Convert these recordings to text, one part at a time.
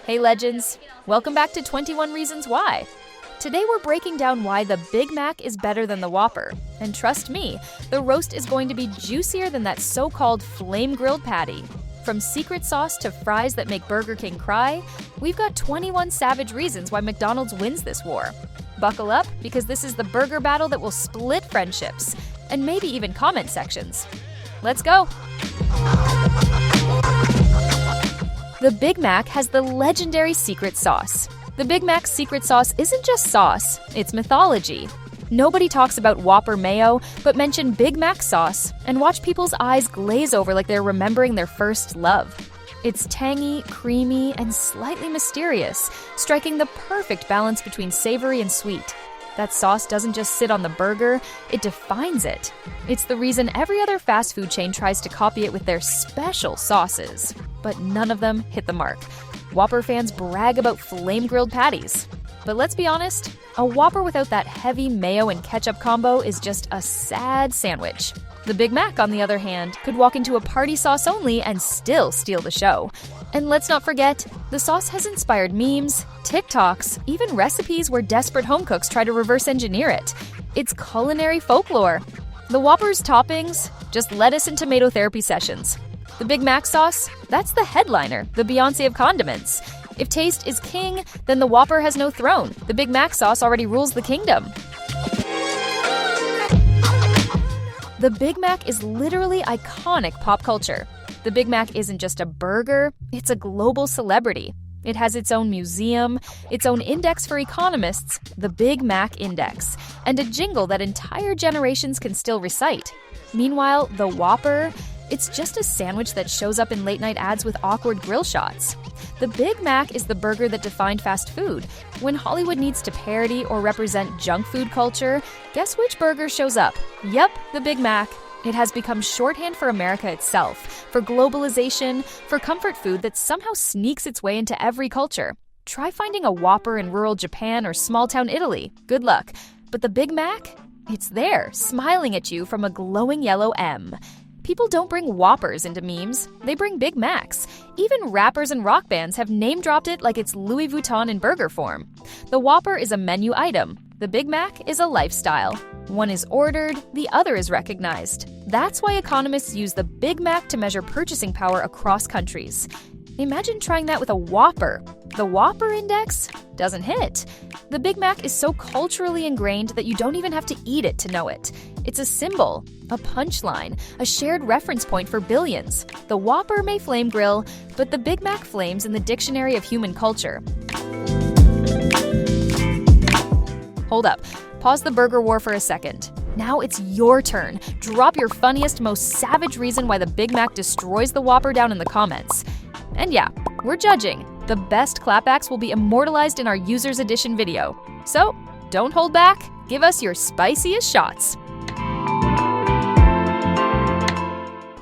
Hey legends, welcome back to 21 Reasons Why. Today we're breaking down why the Big Mac is better than the Whopper. And trust me, the roast is going to be juicier than that so-called flame-grilled patty. From secret sauce to fries that make Burger King cry, we've got 21 savage reasons why McDonald's wins this war. Buckle up, because this is the burger battle that will split friendships, and maybe even comment sections. Let's go! The Big Mac has the legendary secret sauce. The Big Mac's secret sauce isn't just sauce, it's mythology. Nobody talks about Whopper mayo, but mention Big Mac sauce and watch people's eyes glaze over like they're remembering their first love. It's tangy, creamy, and slightly mysterious, striking the perfect balance between savory and sweet. That sauce doesn't just sit on the burger, it defines it. It's the reason every other fast food chain tries to copy it with their special sauces. But none of them hit the mark. Whopper fans brag about flame-grilled patties. But let's be honest, a Whopper without that heavy mayo and ketchup combo is just a sad sandwich. The Big Mac, on the other hand, could walk into a party sauce only and still steal the show. And let's not forget, the sauce has inspired memes, TikToks, even recipes where desperate home cooks try to reverse engineer it. It's culinary folklore. The Whopper's toppings, just lettuce and tomato therapy sessions. The Big Mac sauce, that's the headliner, the Beyoncé of condiments. If taste is king, then the Whopper has no throne. The Big Mac sauce already rules the kingdom. The Big Mac is literally iconic pop culture. The Big Mac isn't just a burger, it's a global celebrity. It has its own museum, its own index for economists, the Big Mac Index, and a jingle that entire generations can still recite. Meanwhile, the Whopper, it's just a sandwich that shows up in late-night ads with awkward grill shots. The Big Mac is the burger that defined fast food. When Hollywood needs to parody or represent junk food culture, guess which burger shows up? Yep, the Big Mac. It has become shorthand for America itself, for globalization, for comfort food that somehow sneaks its way into every culture. Try finding a Whopper in rural Japan or small-town Italy. Good luck. But the Big Mac? It's there, smiling at you from a glowing yellow M. People don't bring Whoppers into memes, they bring Big Macs. Even rappers and rock bands have name-dropped it like it's Louis Vuitton in burger form. The Whopper is a menu item. The Big Mac is a lifestyle. One is ordered, the other is recognized. That's why economists use the Big Mac to measure purchasing power across countries. Imagine trying that with a Whopper. The Whopper index doesn't hit. The Big Mac is so culturally ingrained that you don't even have to eat it to know it. It's a symbol, a punchline, a shared reference point for billions. The Whopper may flame grill, but the Big Mac flames in the dictionary of human culture. Hold up. Pause the burger war for a second. Now it's your turn. Drop your funniest, most savage reason why the Big Mac destroys the Whopper down in the comments. And yeah, we're judging. The best clapbacks will be immortalized in our Users Edition video. So, don't hold back. Give us your spiciest shots.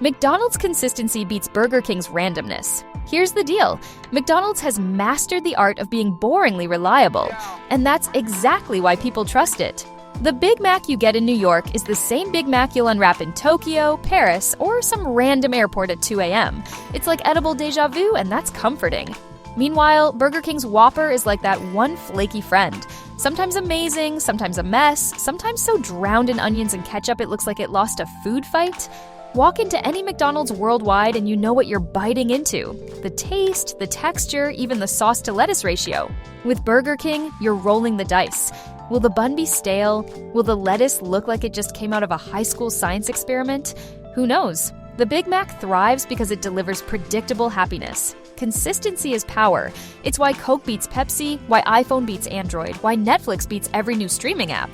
McDonald's consistency beats Burger King's randomness. Here's the deal. McDonald's has mastered the art of being boringly reliable, and that's exactly why people trust it. The Big Mac you get in New York is the same Big Mac you'll unwrap in Tokyo, Paris, or some random airport at 2 a.m. It's like edible deja vu, and that's comforting. Meanwhile, Burger King's Whopper is like that one flaky friend. Sometimes amazing, sometimes a mess, sometimes so drowned in onions and ketchup it looks like it lost a food fight. Walk into any McDonald's worldwide and you know what you're biting into. The taste, the texture, even the sauce to lettuce ratio. With Burger King, you're rolling the dice. Will the bun be stale? Will the lettuce look like it just came out of a high school science experiment? Who knows? The Big Mac thrives because it delivers predictable happiness. Consistency is power. It's why Coke beats Pepsi, why iPhone beats Android, why Netflix beats every new streaming app.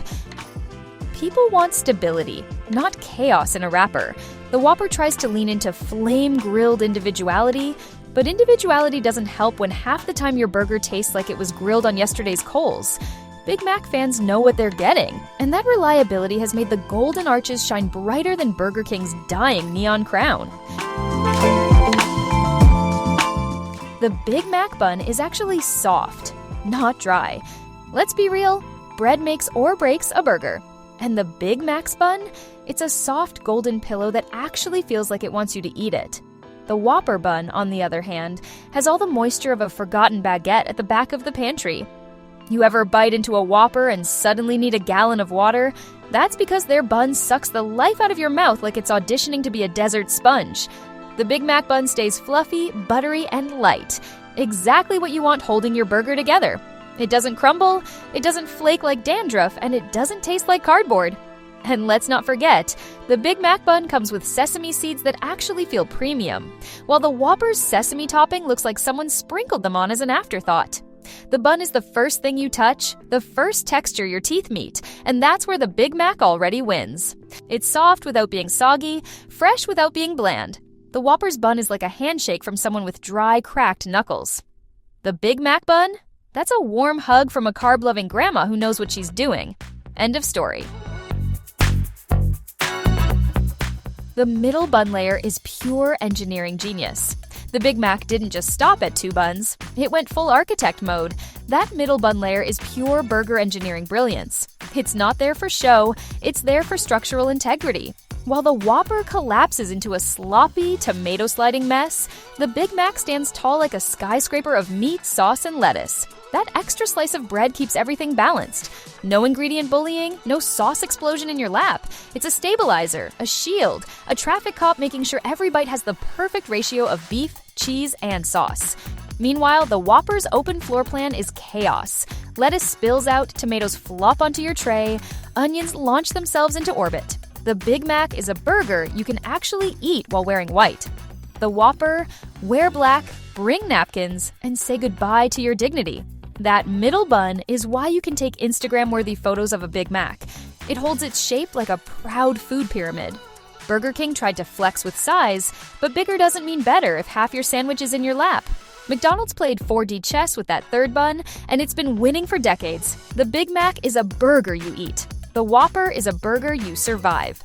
People want stability, not chaos in a wrapper. The Whopper tries to lean into flame-grilled individuality, but individuality doesn't help when half the time your burger tastes like it was grilled on yesterday's coals. Big Mac fans know what they're getting, and that reliability has made the golden arches shine brighter than Burger King's dying neon crown. The Big Mac bun is actually soft, not dry. Let's be real, bread makes or breaks a burger. And the Big Mac's bun? It's a soft golden pillow that actually feels like it wants you to eat it. The Whopper bun, on the other hand, has all the moisture of a forgotten baguette at the back of the pantry. You ever bite into a Whopper and suddenly need a gallon of water? That's because their bun sucks the life out of your mouth like it's auditioning to be a desert sponge. The Big Mac bun stays fluffy, buttery, and light. Exactly what you want holding your burger together. It doesn't crumble, it doesn't flake like dandruff, and it doesn't taste like cardboard. And let's not forget, the Big Mac bun comes with sesame seeds that actually feel premium, while the Whopper's sesame topping looks like someone sprinkled them on as an afterthought. The bun is the first thing you touch, the first texture your teeth meet, and that's where the Big Mac already wins. It's soft without being soggy, fresh without being bland. The Whopper's bun is like a handshake from someone with dry, cracked knuckles. The Big Mac bun? That's a warm hug from a carb-loving grandma who knows what she's doing. End of story. The middle bun layer is pure engineering genius. The Big Mac didn't just stop at 2 buns, it went full architect mode. That middle bun layer is pure burger engineering brilliance. It's not there for show, it's there for structural integrity. While the Whopper collapses into a sloppy, tomato-sliding mess, the Big Mac stands tall like a skyscraper of meat, sauce, and lettuce. That extra slice of bread keeps everything balanced. No ingredient bullying, no sauce explosion in your lap. It's a stabilizer, a shield, a traffic cop making sure every bite has the perfect ratio of beef, cheese, and sauce. Meanwhile, the Whopper's open floor plan is chaos. Lettuce spills out, tomatoes flop onto your tray, onions launch themselves into orbit. The Big Mac is a burger you can actually eat while wearing white. The Whopper, wear black, bring napkins, and say goodbye to your dignity. That middle bun is why you can take Instagram-worthy photos of a Big Mac. It holds its shape like a proud food pyramid. Burger King tried to flex with size, but bigger doesn't mean better if half your sandwich is in your lap. McDonald's played 4D chess with that third bun, and it's been winning for decades. The Big Mac is a burger you eat. The Whopper is a burger you survive.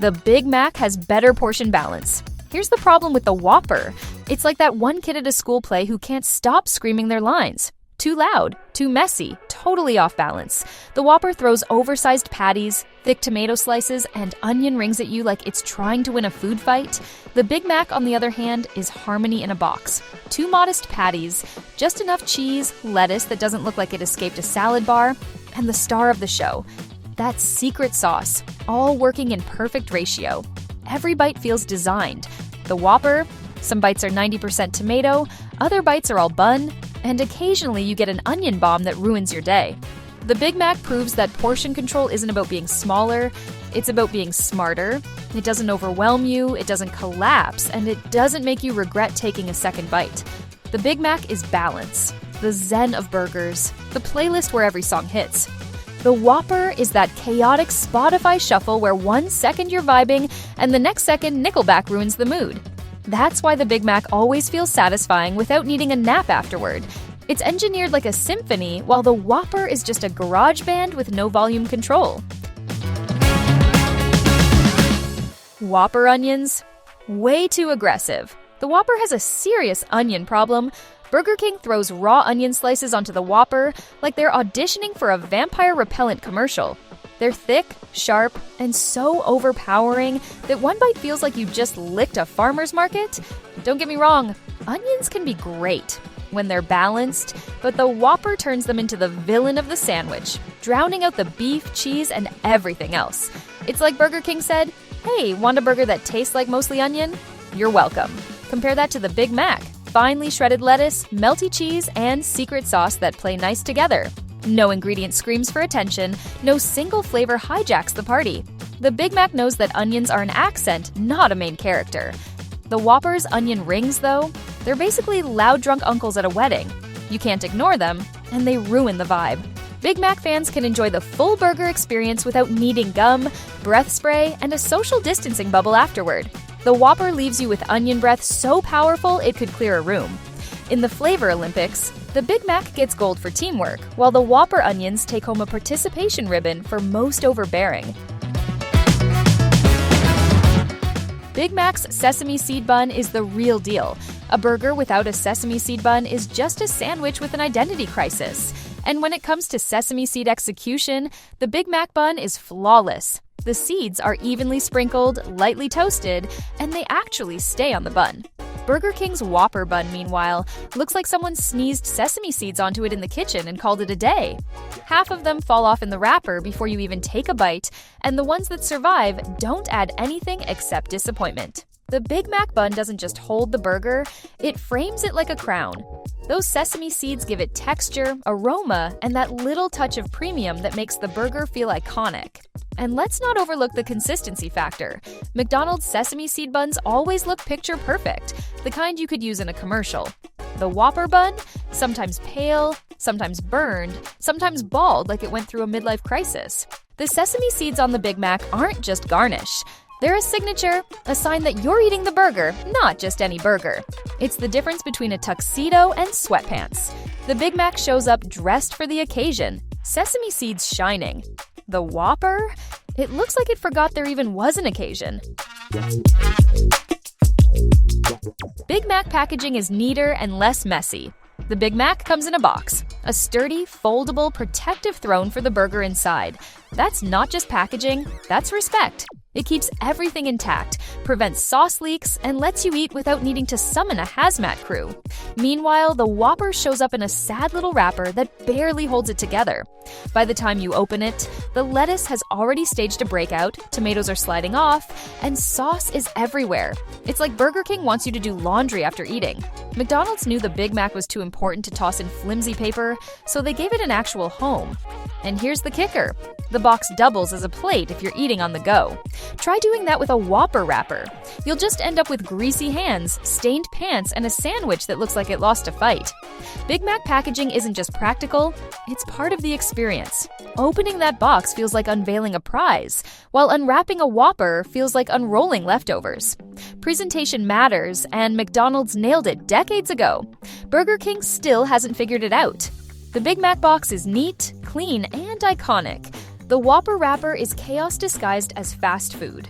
The Big Mac has better portion balance. Here's the problem with the Whopper. It's like that one kid at a school play who can't stop screaming their lines. Too loud, too messy, totally off balance. The Whopper throws oversized patties, thick tomato slices, and onion rings at you like it's trying to win a food fight. The Big Mac, on the other hand, is harmony in a box. 2 modest patties, just enough cheese, lettuce that doesn't look like it escaped a salad bar, and the star of the show, that secret sauce, all working in perfect ratio. Every bite feels designed. The Whopper, some bites are 90% tomato, other bites are all bun, and occasionally you get an onion bomb that ruins your day. The Big Mac proves that portion control isn't about being smaller, it's about being smarter. It doesn't overwhelm you, it doesn't collapse, and it doesn't make you regret taking a second bite. The Big Mac is balance, the zen of burgers, the playlist where every song hits. The Whopper is that chaotic Spotify shuffle where 1 second you're vibing and the next second Nickelback ruins the mood. That's why the Big Mac always feels satisfying without needing a nap afterward. It's engineered like a symphony, while the Whopper is just a garage band with no volume control. Whopper onions? Way too aggressive. The Whopper has a serious onion problem. Burger King throws raw onion slices onto the Whopper like they're auditioning for a vampire repellent commercial. They're thick, sharp, and so overpowering that one bite feels like you just licked a farmer's market. Don't get me wrong, onions can be great when they're balanced, but the Whopper turns them into the villain of the sandwich, drowning out the beef, cheese, and everything else. It's like Burger King said, "Hey, want a burger that tastes like mostly onion? You're welcome." Compare that to the Big Mac. Finely shredded lettuce, melty cheese, and secret sauce that play nice together. No ingredient screams for attention, no single flavor hijacks the party. The Big Mac knows that onions are an accent, not a main character. The Whopper's onion rings, though, they're basically loud drunk uncles at a wedding. You can't ignore them, and they ruin the vibe. Big Mac fans can enjoy the full burger experience without needing gum, breath spray, and a social distancing bubble afterward. The Whopper leaves you with onion breath so powerful it could clear a room. In the Flavor Olympics, the Big Mac gets gold for teamwork, while the Whopper onions take home a participation ribbon for most overbearing. Big Mac's sesame seed bun is the real deal. A burger without a sesame seed bun is just a sandwich with an identity crisis. And when it comes to sesame seed execution, the Big Mac bun is flawless. The seeds are evenly sprinkled, lightly toasted, and they actually stay on the bun. Burger King's Whopper bun, meanwhile, looks like someone sneezed sesame seeds onto it in the kitchen and called it a day. Half of them fall off in the wrapper before you even take a bite, and the ones that survive don't add anything except disappointment. The Big Mac bun doesn't just hold the burger, it frames it like a crown. Those sesame seeds give it texture, aroma, and that little touch of premium that makes the burger feel iconic. And let's not overlook the consistency factor. McDonald's sesame seed buns always look picture perfect, the kind you could use in a commercial. The Whopper bun, sometimes pale, sometimes burned, sometimes bald like it went through a midlife crisis. The sesame seeds on the Big Mac aren't just garnish. They're a signature, a sign that you're eating the burger, not just any burger. It's the difference between a tuxedo and sweatpants. The Big Mac shows up dressed for the occasion, sesame seeds shining. The Whopper? It looks like it forgot there even was an occasion. Big Mac packaging is neater and less messy. The Big Mac comes in a box, a sturdy, foldable, protective throne for the burger inside. That's not just packaging, that's respect. It keeps everything intact, prevents sauce leaks, and lets you eat without needing to summon a hazmat crew. Meanwhile, the Whopper shows up in a sad little wrapper that barely holds it together. By the time you open it, the lettuce has already staged a breakout, tomatoes are sliding off, and sauce is everywhere. It's like Burger King wants you to do laundry after eating. McDonald's knew the Big Mac was too important to toss in flimsy paper, so they gave it an actual home. And here's the kicker. The box doubles as a plate if you're eating on the go. Try doing that with a Whopper wrapper. You'll just end up with greasy hands, stained pants, and a sandwich that looks like it lost a fight. Big Mac packaging isn't just practical, it's part of the experience. Opening that box feels like unveiling a prize, while unwrapping a Whopper feels like unrolling leftovers. Presentation matters, and McDonald's nailed it decades ago. Burger King still hasn't figured it out. The Big Mac box is neat, clean, and iconic. The Whopper wrapper is chaos disguised as fast food.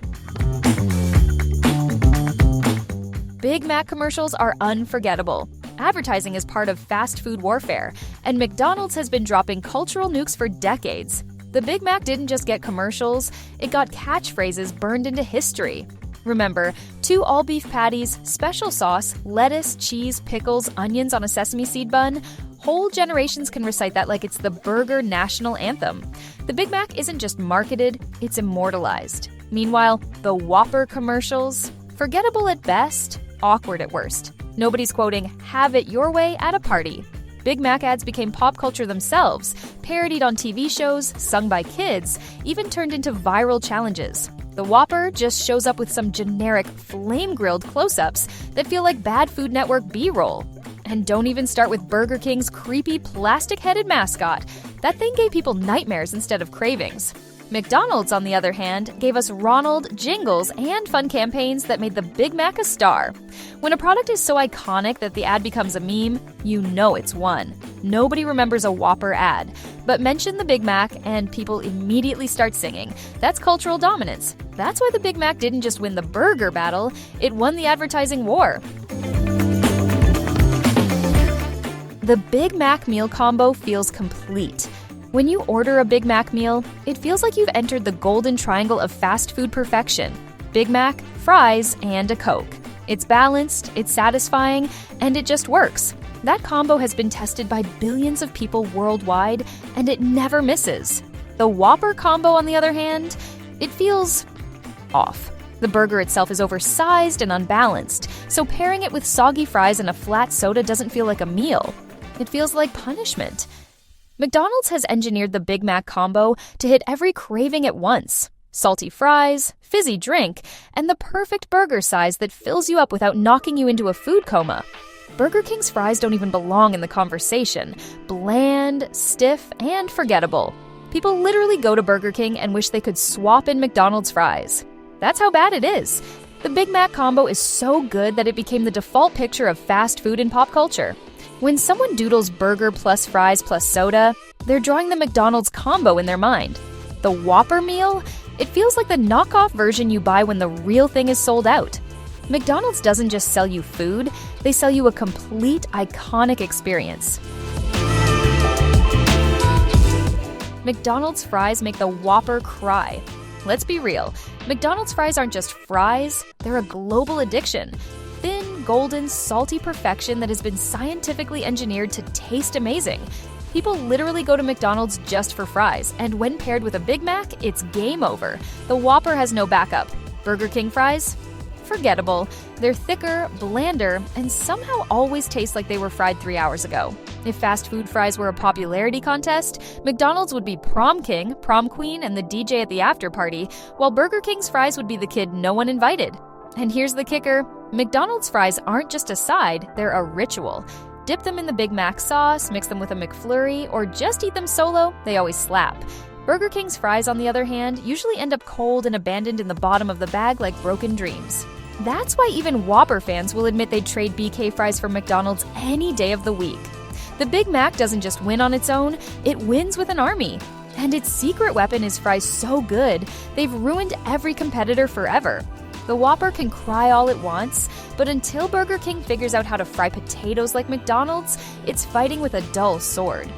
Big Mac commercials are unforgettable. Advertising is part of fast food warfare, and McDonald's has been dropping cultural nukes for decades. The Big Mac didn't just get commercials, it got catchphrases burned into history. Remember, 2 all-beef patties, special sauce, lettuce, cheese, pickles, onions on a sesame seed bun. Whole generations can recite that like it's the burger national anthem. The Big Mac isn't just marketed, it's immortalized. Meanwhile, the Whopper commercials? Forgettable at best, awkward at worst. Nobody's quoting, "Have it your way" at a party. Big Mac ads became pop culture themselves, parodied on TV shows, sung by kids, even turned into viral challenges. The Whopper just shows up with some generic flame-grilled close-ups that feel like bad Food Network B-roll. And don't even start with Burger King's creepy plastic-headed mascot. That thing gave people nightmares instead of cravings. McDonald's, on the other hand, gave us Ronald, jingles, and fun campaigns that made the Big Mac a star. When a product is so iconic that the ad becomes a meme, you know it's won. Nobody remembers a Whopper ad. But mention the Big Mac and people immediately start singing. That's cultural dominance. That's why the Big Mac didn't just win the burger battle, it won the advertising war. The Big Mac meal combo feels complete. When you order a Big Mac meal, it feels like you've entered the golden triangle of fast food perfection. Big Mac, fries, and a Coke. It's balanced, it's satisfying, and it just works. That combo has been tested by billions of people worldwide, and it never misses. The Whopper combo, on the other hand, it feels off. The burger itself is oversized and unbalanced, so pairing it with soggy fries and a flat soda doesn't feel like a meal. It feels like punishment. McDonald's has engineered the Big Mac combo to hit every craving at once. Salty fries, fizzy drink, and the perfect burger size that fills you up without knocking you into a food coma. Burger King's fries don't even belong in the conversation. Bland, stiff, and forgettable. People literally go to Burger King and wish they could swap in McDonald's fries. That's how bad it is. The Big Mac combo is so good that it became the default picture of fast food in pop culture. When someone doodles burger plus fries plus soda, they're drawing the McDonald's combo in their mind. The Whopper meal? It feels like the knockoff version you buy when the real thing is sold out. McDonald's doesn't just sell you food, they sell you a complete, iconic experience. McDonald's fries make the Whopper cry. Let's be real. McDonald's fries aren't just fries, they're a global addiction. Thin, golden, salty perfection that has been scientifically engineered to taste amazing. People literally go to McDonald's just for fries, and when paired with a Big Mac, it's game over. The Whopper has no backup. Burger King fries? Forgettable. They're thicker, blander, and somehow always taste like they were fried 3 hours ago. If fast food fries were a popularity contest, McDonald's would be prom king, prom queen, and the DJ at the after party, while Burger King's fries would be the kid no one invited. And here's the kicker. McDonald's fries aren't just a side, they're a ritual. Dip them in the Big Mac sauce, mix them with a McFlurry, or just eat them solo, they always slap. Burger King's fries, on the other hand, usually end up cold and abandoned in the bottom of the bag like broken dreams. That's why even Whopper fans will admit they'd trade BK fries for McDonald's any day of the week. The Big Mac doesn't just win on its own, it wins with an army. And its secret weapon is fries so good, they've ruined every competitor forever. The Whopper can cry all it wants, but until Burger King figures out how to fry potatoes like McDonald's, it's fighting with a dull sword.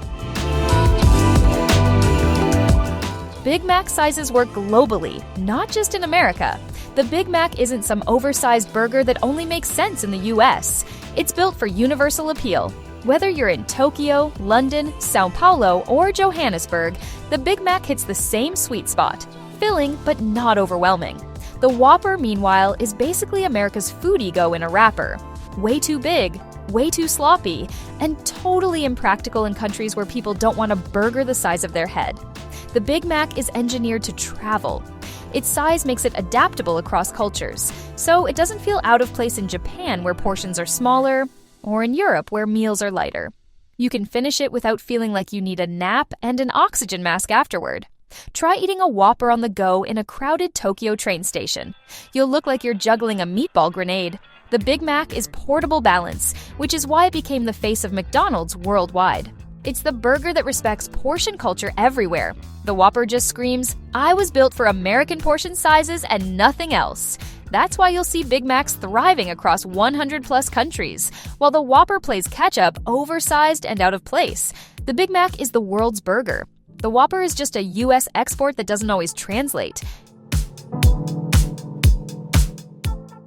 Big Mac sizes work globally, not just in America. The Big Mac isn't some oversized burger that only makes sense in the US. It's built for universal appeal. Whether you're in Tokyo, London, Sao Paulo, or Johannesburg, the Big Mac hits the same sweet spot. Filling, but not overwhelming. The Whopper, meanwhile, is basically America's food ego in a wrapper. Way too big, way too sloppy, and totally impractical in countries where people don't want a burger the size of their head. The Big Mac is engineered to travel. Its size makes it adaptable across cultures, so it doesn't feel out of place in Japan where portions are smaller, or in Europe where meals are lighter. You can finish it without feeling like you need a nap and an oxygen mask afterward. Try eating a Whopper on the go in a crowded Tokyo train station. You'll look like you're juggling a meatball grenade. The Big Mac is portable balance, which is why it became the face of McDonald's worldwide. It's the burger that respects portion culture everywhere. The Whopper just screams, "I was built for American portion sizes and nothing else." That's why you'll see Big Macs thriving across 100-plus countries, while the Whopper plays catch-up, oversized and out of place. The Big Mac is the world's burger. The Whopper is just a US export that doesn't always translate.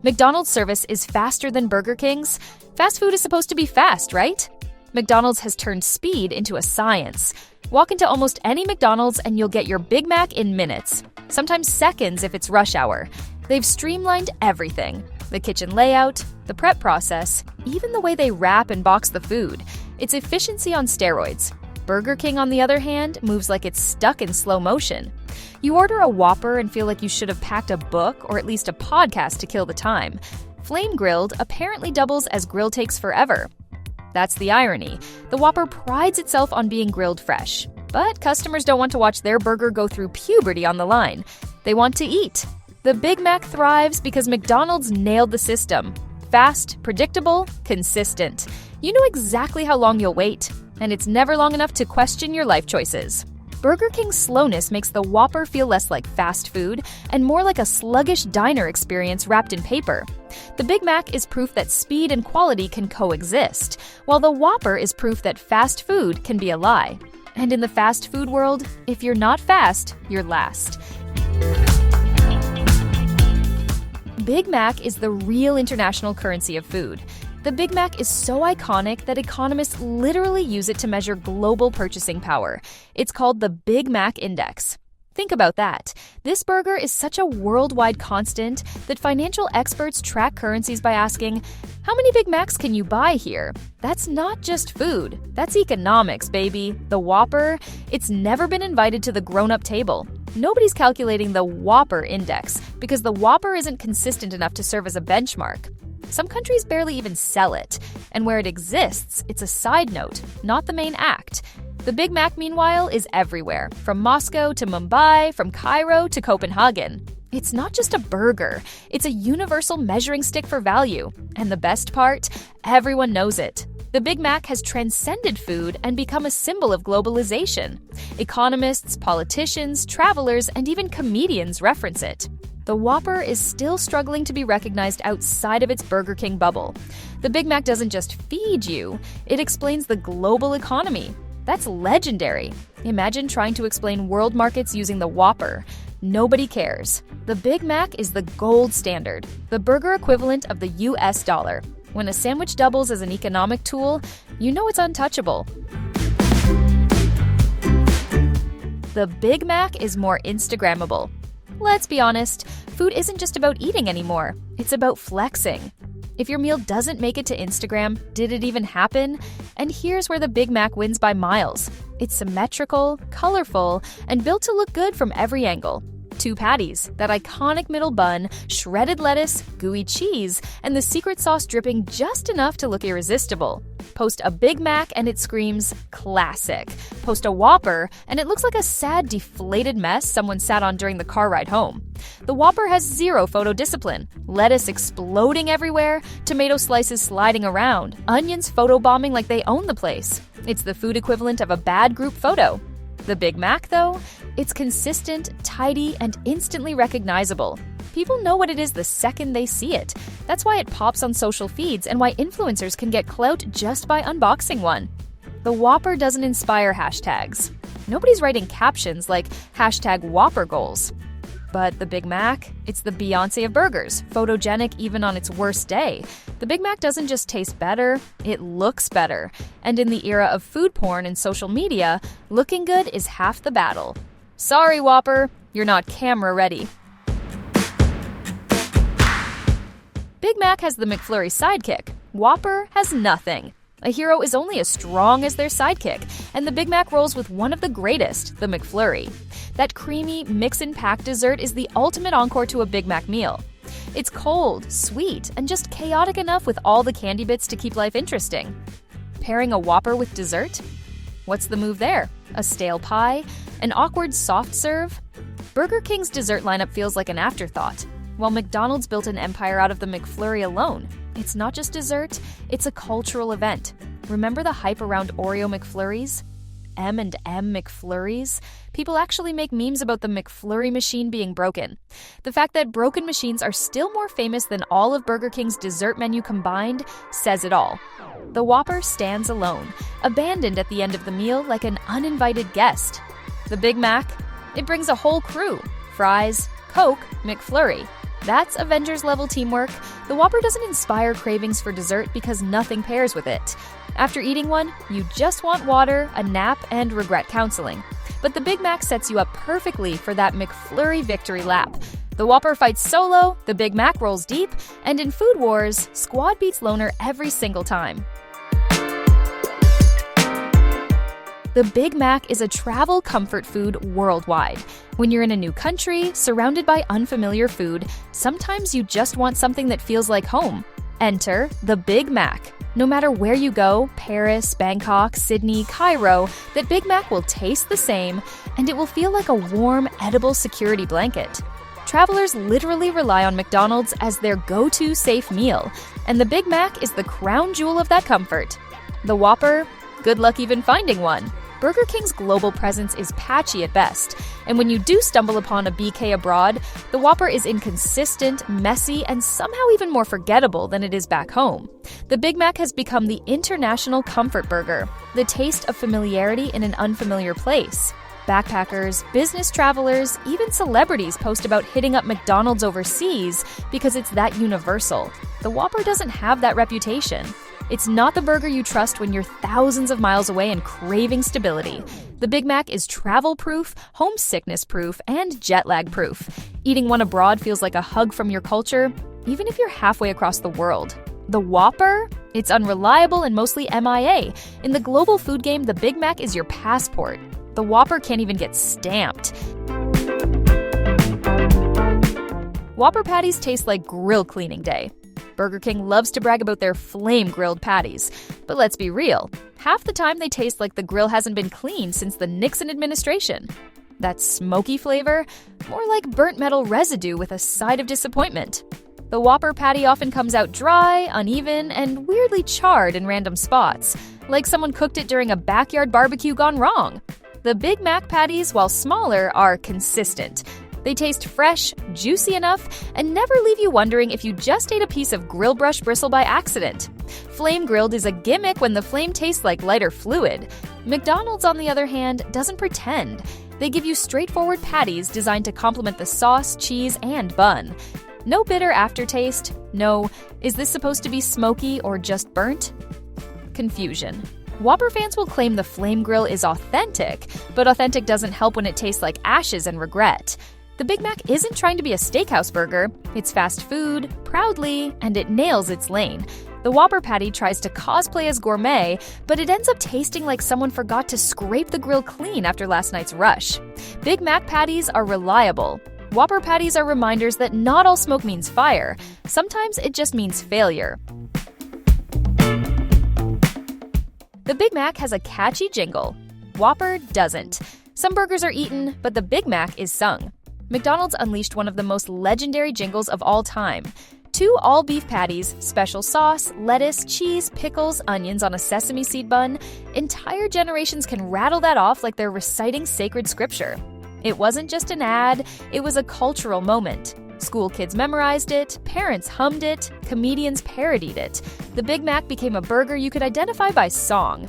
McDonald's service is faster than Burger King's. Fast food is supposed to be fast, right? McDonald's has turned speed into a science. Walk into almost any McDonald's and you'll get your Big Mac in minutes, sometimes seconds if it's rush hour. They've streamlined everything. The kitchen layout, the prep process, even the way they wrap and box the food. It's efficiency on steroids. Burger King, on the other hand, moves like it's stuck in slow motion. You order a Whopper and feel like you should have packed a book or at least a podcast to kill the time. Flame grilled apparently doubles as grill takes forever. That's the irony. The Whopper prides itself on being grilled fresh. But customers don't want to watch their burger go through puberty on the line. They want to eat. The Big Mac thrives because McDonald's nailed the system. Fast, predictable, consistent. You know exactly how long you'll wait, and it's never long enough to question your life choices. Burger King's slowness makes the Whopper feel less like fast food and more like a sluggish diner experience wrapped in paper. The Big Mac is proof that speed and quality can coexist, while the Whopper is proof that fast food can be a lie. And in the fast food world, if you're not fast, you're last. Big Mac is the real international currency of food. The Big Mac is so iconic that economists literally use it to measure global purchasing power. It's called the Big Mac Index. Think about that. This burger is such a worldwide constant that financial experts track currencies by asking, how many Big Macs can you buy here? That's not just food. That's economics, baby. The Whopper, it's never been invited to the grown-up table. Nobody's calculating the Whopper Index because the Whopper isn't consistent enough to serve as a benchmark. Some countries barely even sell it, and where it exists, it's a side note, not the main act. The Big Mac, meanwhile, is everywhere, from Moscow to Mumbai, from Cairo to Copenhagen. It's not just a burger, it's a universal measuring stick for value. And the best part? Everyone knows it. The Big Mac has transcended food and become a symbol of globalization. Economists, politicians, travelers, and even comedians reference it. The Whopper is still struggling to be recognized outside of its Burger King bubble. The Big Mac doesn't just feed you, it explains the global economy. That's legendary. Imagine trying to explain world markets using the Whopper. Nobody cares. The Big Mac is the gold standard, the burger equivalent of the US dollar. When a sandwich doubles as an economic tool, you know it's untouchable. The Big Mac is more Instagrammable. Let's be honest, food isn't just about eating anymore. It's about flexing. If your meal doesn't make it to Instagram, did it even happen? And here's where the Big Mac wins by miles. It's symmetrical, colorful, and built to look good from every angle. 2 patties, that iconic middle bun, shredded lettuce, gooey cheese, and the secret sauce dripping just enough to look irresistible. Post a Big Mac and it screams classic. Post a Whopper and it looks like a sad, deflated mess someone sat on during the car ride home. The Whopper has zero photo discipline. Lettuce exploding everywhere, tomato slices sliding around, onions photobombing like they own the place. It's the food equivalent of a bad group photo. The Big Mac, though, it's consistent, tidy, and instantly recognizable. People know what it is the second they see it. That's why it pops on social feeds and why influencers can get clout just by unboxing one. The Whopper doesn't inspire hashtags. Nobody's writing captions like #Whopper goals. But the Big Mac, it's the Beyoncé of burgers, photogenic even on its worst day. The Big Mac doesn't just taste better, it looks better. And in the era of food porn and social media, looking good is half the battle. Sorry, Whopper, you're not camera ready. Big Mac has the McFlurry sidekick. Whopper has nothing. A hero is only as strong as their sidekick, and the Big Mac rolls with one of the greatest, the McFlurry. That creamy, mix-and-pack dessert is the ultimate encore to a Big Mac meal. It's cold, sweet, and just chaotic enough with all the candy bits to keep life interesting. Pairing a Whopper with dessert? What's the move there? A stale pie? An awkward soft serve? Burger King's dessert lineup feels like an afterthought, while McDonald's built an empire out of the McFlurry alone. It's not just dessert, it's a cultural event. Remember the hype around Oreo McFlurries? M&M McFlurries? People actually make memes about the McFlurry machine being broken. The fact that broken machines are still more famous than all of Burger King's dessert menu combined says it all. The Whopper stands alone, abandoned at the end of the meal like an uninvited guest. The Big Mac? It brings a whole crew. Fries, Coke, McFlurry. That's Avengers-level teamwork. The Whopper doesn't inspire cravings for dessert because nothing pairs with it. After eating one, you just want water, a nap, and regret counseling. But the Big Mac sets you up perfectly for that McFlurry victory lap. The Whopper fights solo, the Big Mac rolls deep, and in Food Wars, squad beats loner every single time. The Big Mac is a travel comfort food worldwide. When you're in a new country, surrounded by unfamiliar food, sometimes you just want something that feels like home. Enter the Big Mac. No matter where you go, Paris, Bangkok, Sydney, Cairo, that Big Mac will taste the same, and it will feel like a warm, edible security blanket. Travelers literally rely on McDonald's as their go-to safe meal, and the Big Mac is the crown jewel of that comfort. The Whopper? Good luck even finding one. Burger King's global presence is patchy at best, and when you do stumble upon a BK abroad, the Whopper is inconsistent, messy, and somehow even more forgettable than it is back home. The Big Mac has become the international comfort burger, the taste of familiarity in an unfamiliar place. Backpackers, business travelers, even celebrities post about hitting up McDonald's overseas because it's that universal. The Whopper doesn't have that reputation. It's not the burger you trust when you're thousands of miles away and craving stability. The Big Mac is travel-proof, homesickness-proof, and jet-lag-proof. Eating one abroad feels like a hug from your culture, even if you're halfway across the world. The Whopper? It's unreliable and mostly MIA. In the global food game, the Big Mac is your passport. The Whopper can't even get stamped. Whopper patties taste like grill cleaning day. Burger King loves to brag about their flame-grilled patties. But let's be real, half the time they taste like the grill hasn't been cleaned since the Nixon administration. That smoky flavor? More like burnt metal residue with a side of disappointment. The Whopper patty often comes out dry, uneven, and weirdly charred in random spots, like someone cooked it during a backyard barbecue gone wrong. The Big Mac patties, while smaller, are consistent. They taste fresh, juicy enough, and never leave you wondering if you just ate a piece of grill brush bristle by accident. Flame grilled is a gimmick when the flame tastes like lighter fluid. McDonald's, on the other hand, doesn't pretend. They give you straightforward patties designed to complement the sauce, cheese, and bun. No bitter aftertaste. No, is this supposed to be smoky or just burnt? Confusion. Whopper fans will claim the flame grill is authentic, but authentic doesn't help when it tastes like ashes and regret. The Big Mac isn't trying to be a steakhouse burger. It's fast food, proudly, and it nails its lane. The Whopper patty tries to cosplay as gourmet, but it ends up tasting like someone forgot to scrape the grill clean after last night's rush. Big Mac patties are reliable. Whopper patties are reminders that not all smoke means fire. Sometimes it just means failure. The Big Mac has a catchy jingle. Whopper doesn't. Some burgers are eaten, but the Big Mac is sung. McDonald's unleashed one of the most legendary jingles of all time. 2 all-beef patties, special sauce, lettuce, cheese, pickles, onions on a sesame seed bun. Entire generations can rattle that off like they're reciting sacred scripture. It wasn't just an ad, it was a cultural moment. School kids memorized it, parents hummed it, comedians parodied it. The Big Mac became a burger you could identify by song.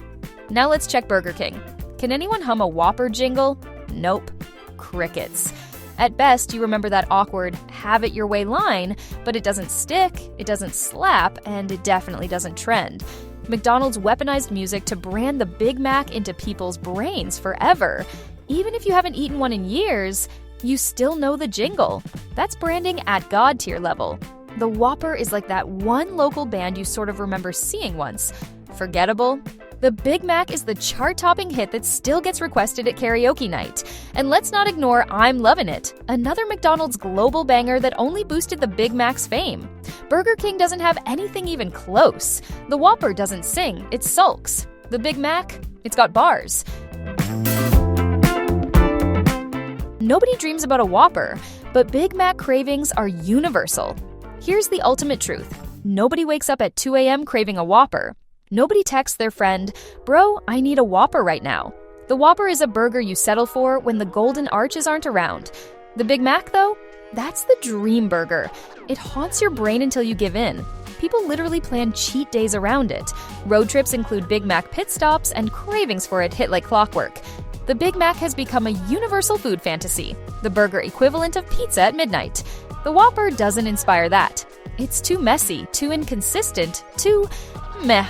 Now let's check Burger King. Can anyone hum a Whopper jingle? Nope. Crickets. At best, you remember that awkward, have it your way line, but it doesn't stick, it doesn't slap, and it definitely doesn't trend. McDonald's weaponized music to brand the Big Mac into people's brains forever. Even if you haven't eaten one in years, you still know the jingle. That's branding at God tier level. The Whopper is like that one local band you sort of remember seeing once. Forgettable? The Big Mac is the chart-topping hit that still gets requested at karaoke night. And let's not ignore I'm Lovin' It, another McDonald's global banger that only boosted the Big Mac's fame. Burger King doesn't have anything even close. The Whopper doesn't sing, it sulks. The Big Mac, it's got bars. Nobody dreams about a Whopper, but Big Mac cravings are universal. Here's the ultimate truth. Nobody wakes up at 2 a.m. craving a Whopper. Nobody texts their friend, "Bro, I need a Whopper right now." The Whopper is a burger you settle for when the golden arches aren't around. The Big Mac, though? That's the dream burger. It haunts your brain until you give in. People literally plan cheat days around it. Road trips include Big Mac pit stops, and cravings for it hit like clockwork. The Big Mac has become a universal food fantasy, the burger equivalent of pizza at midnight. The Whopper doesn't inspire that. It's too messy, too inconsistent, too meh.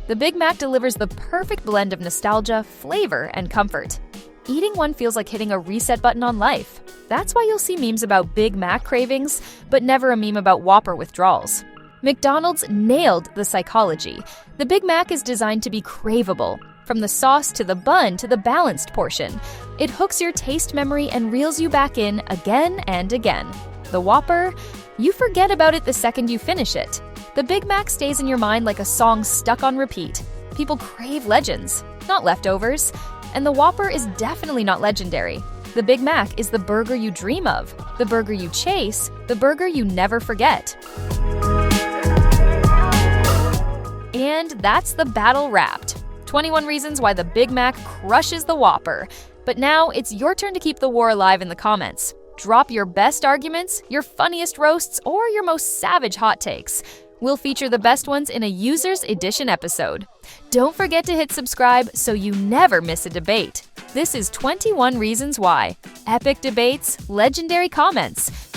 The Big Mac delivers the perfect blend of nostalgia, flavor, and comfort. Eating one feels like hitting a reset button on life. That's why you'll see memes about Big Mac cravings, but never a meme about Whopper withdrawals. McDonald's nailed the psychology. The Big Mac is designed to be craveable, from the sauce to the bun to the balanced portion. It hooks your taste memory and reels you back in again and again. The Whopper, you forget about it the second you finish it. The Big Mac stays in your mind like a song stuck on repeat. People crave legends, not leftovers. And the Whopper is definitely not legendary. The Big Mac is the burger you dream of, the burger you chase, the burger you never forget. And that's the battle wrapped. 21 reasons why the Big Mac crushes the Whopper. But now it's your turn to keep the war alive in the comments. Drop your best arguments, your funniest roasts, or your most savage hot takes. We'll feature the best ones in a Users Edition episode. Don't forget to hit subscribe so you never miss a debate. This is 21 Reasons Why. Epic debates, legendary comments.